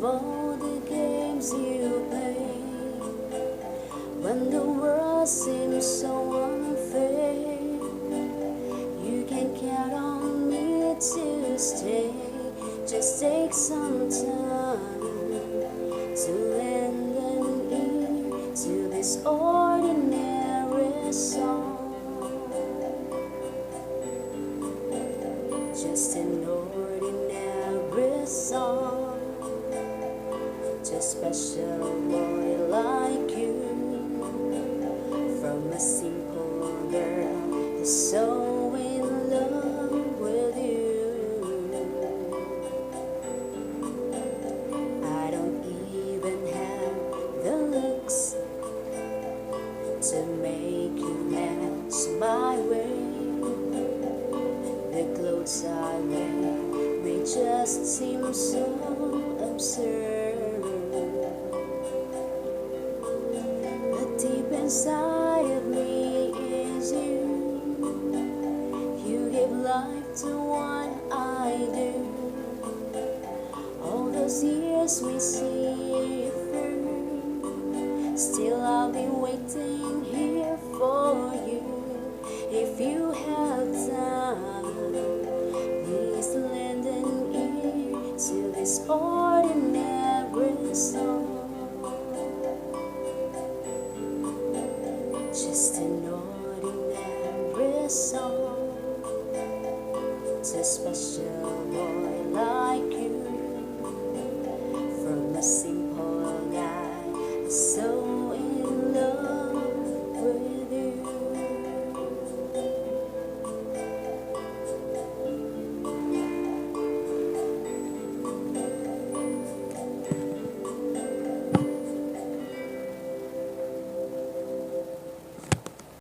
all the games you play, when the world seems so unfair, you can count on me to stay. Just take some time to lend an ear to this ordinary song. Just an ordinary song to a special boy like you, from a simple girl who's so in love with you. I don't even have the looks to make you match my way. The clothes I wear may just seem so absurd, but deep inside of me is you. You give life to what I do. All those years we see through, still I'll be waiting here for you. If you have time, please lend an ear to this ordinary song. Just an ordinary song to a special boy like you.